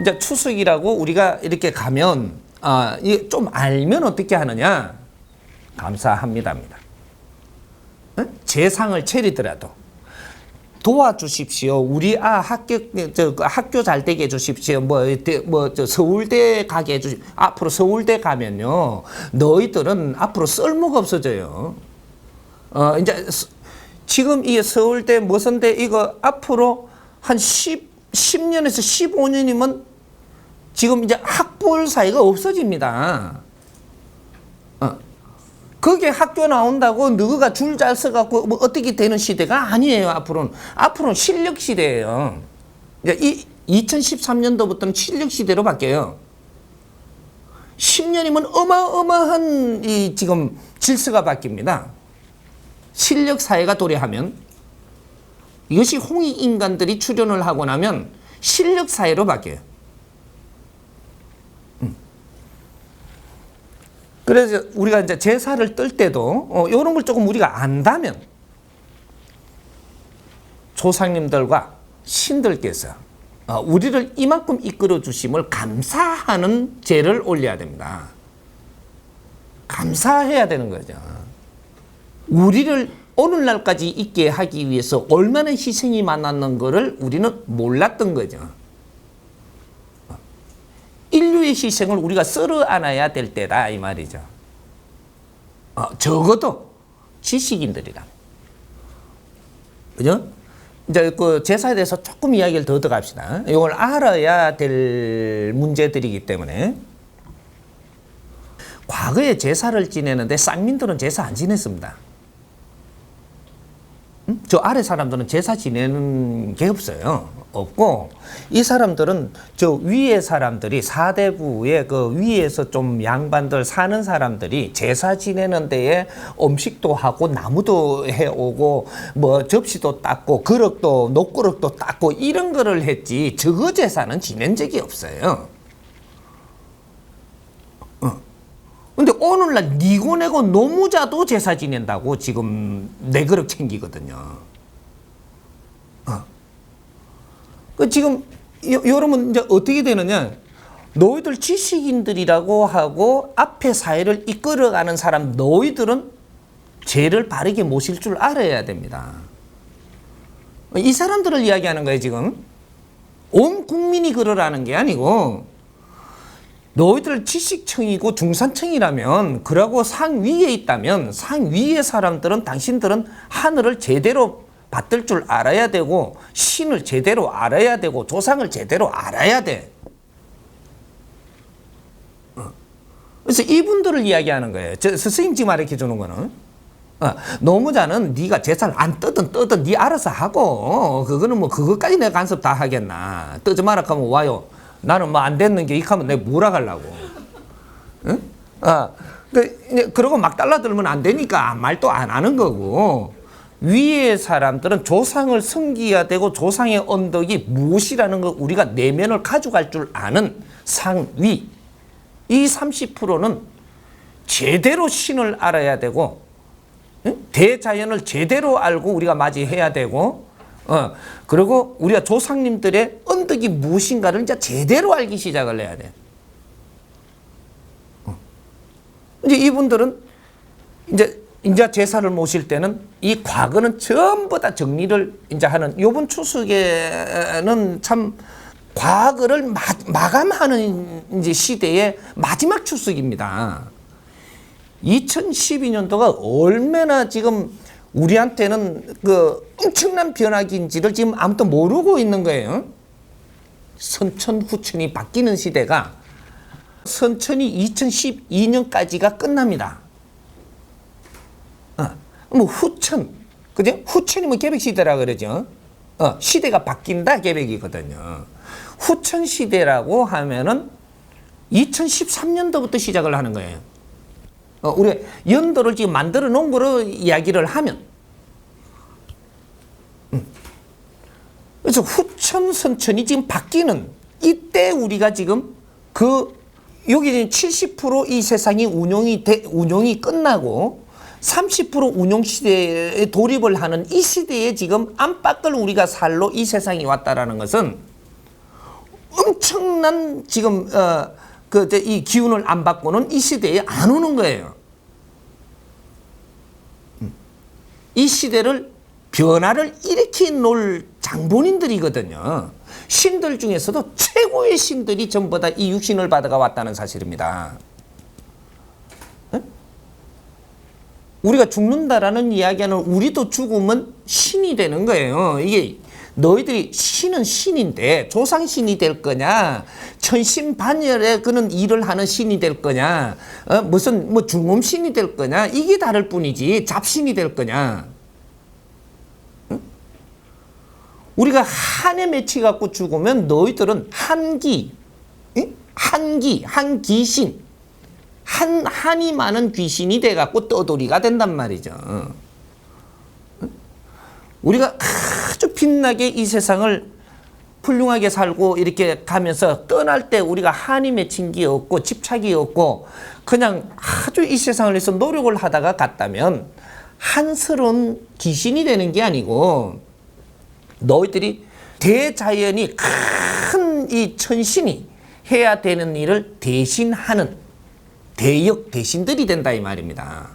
이제 추석이라고 우리가 이렇게 가면 이게 좀 알면 어떻게 하느냐? 감사합니다입니다. 재상을 차리더라도 도와주십시오. 우리 학교 잘 되게 해주십시오. 서울대 가게 해주십시오. 앞으로 서울대 가면요, 너희들은 앞으로 쓸모가 없어져요. 이제 지금 이 서울대 무슨대 이거 앞으로 한 10년에서 15년이면 지금 이제 학벌 사이가 없어집니다. 그게 학교 나온다고 너가 줄 잘 써갖고 뭐 어떻게 되는 시대가 아니에요. 앞으로는 실력 시대예요. 이제 2013년도부터는 실력 시대로 바뀌어요. 10년이면 어마어마한 이 지금 질서가 바뀝니다. 실력 사회가 도래하면 이것이 홍익 인간들이 출현을 하고 나면 실력 사회로 바뀌어요. 그래서 우리가 이제 제사를 뜰 때도 이런 걸 조금 우리가 안다면 조상님들과 신들께서 우리를 이만큼 이끌어 주심을 감사하는 제를 올려야 됩니다. 감사해야 되는 거죠. 우리를 오늘날까지 있게 하기 위해서 얼마나 희생이 많았는 것을 우리는 몰랐던 거죠. 인류의 희생을 우리가 썰어 안아야 될 때다 이 말이죠. 적어도 지식인들이라. 그죠? 이제 그 제사에 대해서 조금 이야기를 더 들어갑시다. 이걸 알아야 될 문제들이기 때문에. 과거에 제사를 지내는데 쌍민들은 제사 안 지냈습니다. 저 아래 사람들은 제사 지내는 게 없고, 이 사람들은 저 위에 사람들이 사대부의 그 위에서 좀 양반들 사는 사람들이 제사 지내는 데에 음식도 하고 나무도 해오고 뭐 접시도 닦고 그릇도 녹그릇도 닦고 이런 거를 했지 저거 제사는 지낸 적이 없어요. 근데 오늘날 니고 내고 노무자도 제사 지낸다고 지금 내 그릇 챙기거든요. 지금 여러분 이제 어떻게 되느냐? 너희들 지식인들이라고 하고 앞에 사회를 이끌어가는 사람 너희들은 죄를 바르게 모실 줄 알아야 됩니다. 이 사람들을 이야기하는 거예요 지금. 온 국민이 그러라는 게 아니고. 너희들 지식층이고 중산층이라면 그러고 상위에 있다면 상위의 사람들은 당신들은 하늘을 제대로 받들 줄 알아야 되고 신을 제대로 알아야 되고 조상을 제대로 알아야 돼. 그래서 이분들을 이야기하는 거예요. 스승님 지금 가르쳐 주는 거는 노무자는 네가 제사를 안 뜨든 네 알아서 하고 그거는 뭐 그것까지 내가 간섭 다 하겠나. 뜨지 마라 하면 와요. 나는 뭐 안 됐는 게 이렇게 하면 내가 뭐라 하려고. 응? 그러고 막 달라들면 안 되니까 말도 안 하는 거고, 위의 사람들은 조상을 섬겨야 되고 조상의 언덕이 무엇이라는 걸 우리가 내면을 가져갈 줄 아는 상위. 이 30%는 제대로 신을 알아야 되고, 응? 대자연을 제대로 알고 우리가 맞이해야 되고, 그리고 우리가 조상님들의 언덕이 무엇인가를 이제 제대로 알기 시작을 해야 돼. 이제 이분들은 이제 제사를 모실 때는 이 과거는 전부 다 정리를 이제 하는, 요번 추석에는 참 과거를 마감하는 이제 시대의 마지막 추석입니다. 2012년도가 얼마나 지금 우리한테는 그 엄청난 변화기인지를 지금 아무도 모르고 있는 거예요. 선천 후천이 바뀌는 시대가 선천이 2012년까지가 끝납니다. 뭐 후천, 그죠? 후천이면 개백 시대라 그러죠. 시대가 바뀐다 개백이거든요. 후천 시대라고 하면은 2013년도부터 시작을 하는 거예요. 우리가 연도를 지금 만들어 놓은 거로 이야기를 하면. 그래서 후천, 선천이 지금 바뀌는 이때 우리가 지금 여기 70% 이 세상이 운용이 끝나고 30% 운용 시대에 돌입을 하는 이 시대에 지금 안팎을 우리가 살로 이 세상이 왔다라는 것은 엄청난 지금 이 기운을 안 받고는 이 시대에 안 오는 거예요. 이 시대를 변화를 일으켜 놓을 장본인들이거든요. 신들 중에서도 최고의 신들이 전부 다 이 육신을 받아가 왔다는 사실입니다. 우리가 죽는다라는 이야기는 우리도 죽으면 신이 되는 거예요. 이게 너희들이 신은 신인데 조상신이 될 거냐, 천신반열의 그런 일을 하는 신이 될 거냐, 무슨 뭐 중음신이 될 거냐, 이게 다를 뿐이지 잡신이 될 거냐. 우리가 한에 맺혀 갖고 죽으면 너희들은 한귀신, 한이 많은 귀신이 돼 갖고 떠돌이가 된단 말이죠. 우리가 아주 빛나게 이 세상을 훌륭하게 살고 이렇게 가면서 떠날 때 우리가 한이 맺힌 게 없고 집착이 없고 그냥 아주 이 세상을 위해서 노력을 하다가 갔다면 한스러운 귀신이 되는 게 아니고 너희들이 대자연이 큰 이 천신이 해야 되는 일을 대신하는 대역 대신들이 된다 이 말입니다.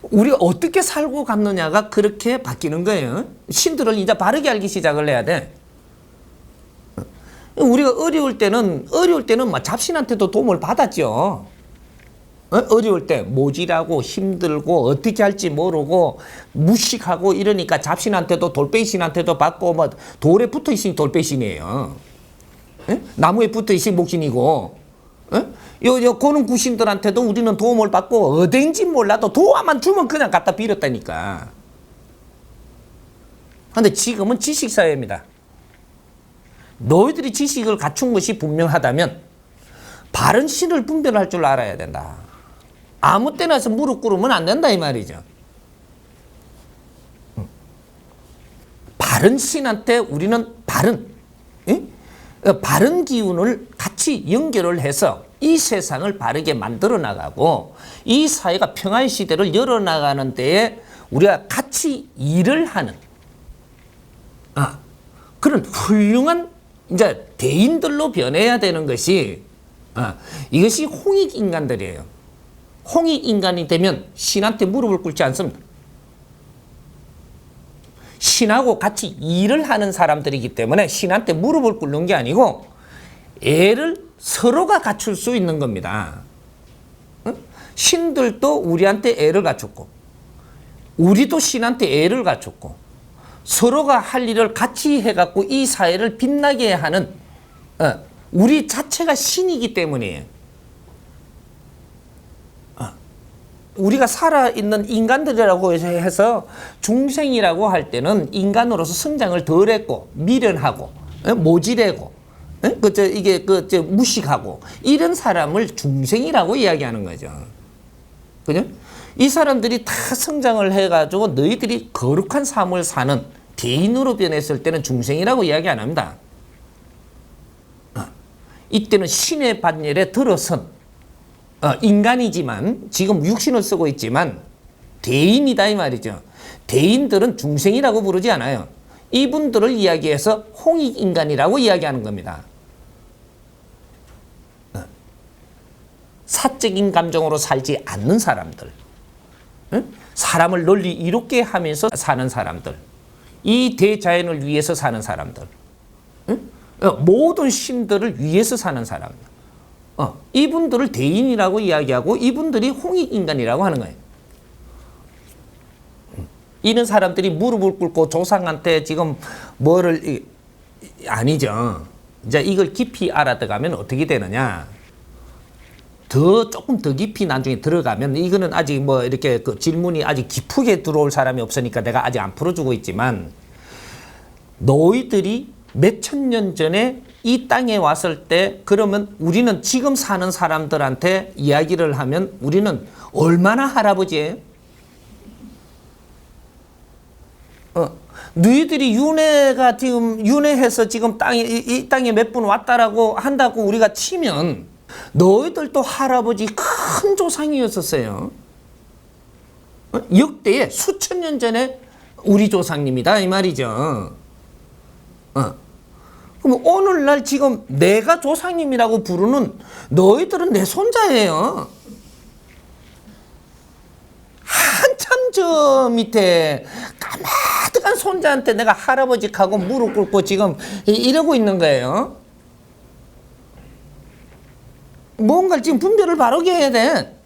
우리가 어떻게 살고 갔느냐가 그렇게 바뀌는 거예요. 신들을 이제 바르게 알기 시작을 해야 돼. 우리가 어려울 때는 막 잡신한테도 도움을 받았죠. 어려울 때 모질하고 힘들고 어떻게 할지 모르고 무식하고 이러니까 잡신한테도 돌빼신한테도 받고 뭐 돌에 붙어 있으니 돌빼신이에요. 나무에 붙어 있으니 목신이고, 요 고는 구신들한테도 우리는 도움을 받고 어딘지 몰라도 도와만 주면 그냥 갖다 빌었다니까. 근데 지금은 지식사회입니다. 너희들이 지식을 갖춘 것이 분명하다면 바른 신을 분별할 줄 알아야 된다. 아무 때나 서 무릎 꿇으면 안 된다 이 말이죠. 바른 신한테 우리는 바른 기운을 같이 연결을 해서 이 세상을 바르게 만들어 나가고 이 사회가 평화의 시대를 열어나가는 데에 우리가 같이 일을 하는 그런 훌륭한 이제 대인들로 변해야 되는 것이 이것이 홍익인간들이에요. 홍익인간이 되면 신한테 무릎을 꿇지 않습니다. 신하고 같이 일을 하는 사람들이기 때문에 신한테 무릎을 꿇는 게 아니고 애를 서로가 갖출 수 있는 겁니다. 신들도 우리한테 애를 갖췄고 우리도 신한테 애를 갖췄고 서로가 할 일을 같이 해갖고 이 사회를 빛나게 하는 우리 자체가 신이기 때문이에요. 우리가 살아있는 인간들이라고 해서 중생이라고 할 때는 인간으로서 성장을 덜 했고 미련하고 모질하고 무식하고 이런 사람을 중생이라고 이야기하는 거죠. 그죠? 이 사람들이 다 성장을 해가지고 너희들이 거룩한 삶을 사는 대인으로 변했을 때는 중생이라고 이야기 안 합니다. 이때는 신의 반열에 들어선 인간이지만 지금 육신을 쓰고 있지만 대인이다 이 말이죠. 대인들은 중생이라고 부르지 않아요. 이분들을 이야기해서 홍익인간이라고 이야기하는 겁니다. 사적인 감정으로 살지 않는 사람들, 사람을 널리 이롭게 하면서 사는 사람들, 이 대자연을 위해서 사는 사람들, 모든 신들을 위해서 사는 사람들, 이분들을 대인이라고 이야기하고 이분들이 홍익인간이라고 하는 거예요. 이런 사람들이 무릎을 꿇고 조상한테 지금 아니죠. 이제 이걸 깊이 알아들어가면 어떻게 되느냐. 조금 더 깊이 나중에 들어가면 이거는 아직 이렇게 질문이 아직 깊게 들어올 사람이 없으니까 내가 아직 안 풀어주고 있지만 너희들이 몇천 년 전에 이 땅에 왔을 때 그러면 우리는 지금 사는 사람들한테 이야기를 하면 우리는 얼마나 할아버지예요? 너희들이 윤회가 지금 윤회해서 지금 이 땅에 몇 분 왔다라고 한다고 우리가 치면 너희들도 할아버지 큰 조상이었었어요. 역대에 수천 년 전에 우리 조상님이다 이 말이죠. 그럼 오늘날 지금 내가 조상님이라고 부르는 너희들은 내 손자예요. 한참 저 밑에 까마득한 손자한테 내가 할아버지하고 무릎 꿇고 지금 이러고 있는 거예요. 뭔가 지금 분별을 바르게 해야 돼.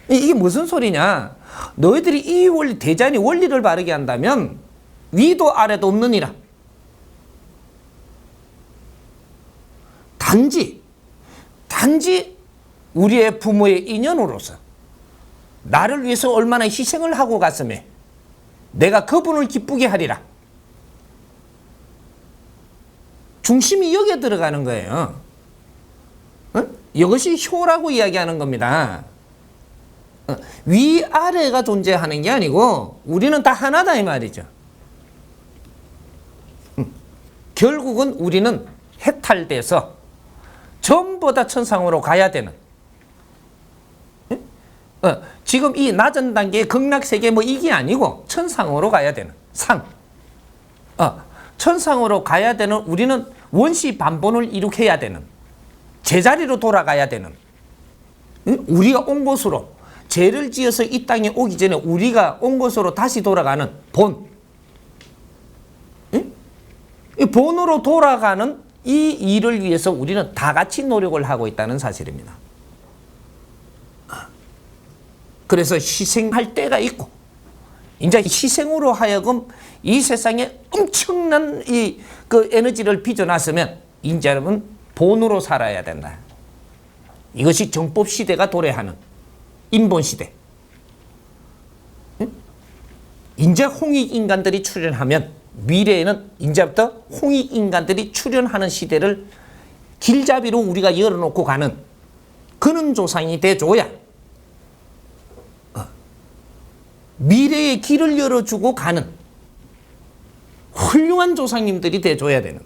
이게 무슨 소리냐? 너희들이 이 원리, 대자연의 원리를 바르게 한다면 위도 아래도 없느니라. 단지 우리의 부모의 인연으로서 나를 위해서 얼마나 희생을 하고 갔음에 내가 그분을 기쁘게 하리라. 중심이 여기에 들어가는 거예요. 이것이 효라고 이야기하는 겁니다. 위아래가 존재하는 게 아니고 우리는 다 하나다 이 말이죠. 결국은 우리는 해탈돼서 전부 다 천상으로 가야 되는, 지금 이 낮은 단계의 극락세계 뭐 이게 아니고 천상으로 가야 되는 상, 천상으로 가야 되는, 우리는 원시 반본을 이룩해야 되는, 제자리로 돌아가야 되는, 우리가 온 곳으로, 죄를 지어서 이 땅에 오기 전에 우리가 온 곳으로 다시 돌아가는 본, 이 본으로 돌아가는 이 일을 위해서 우리는 다 같이 노력을 하고 있다는 사실입니다. 그래서 희생할 때가 있고, 이제 희생으로 하여금 이 세상에 엄청난 그 에너지를 빚어놨으면 이제는 본으로 살아야 된다. 이것이 정법 시대가 도래하는 인본 시대. 이제 홍익 인간들이 출현하면 미래에는 이제부터 홍익 인간들이 출현하는 시대를 길잡이로 우리가 열어놓고 가는 그런 조상이 돼줘야 미래의 길을 열어주고 가는 훌륭한 조상님들이 돼줘야 되는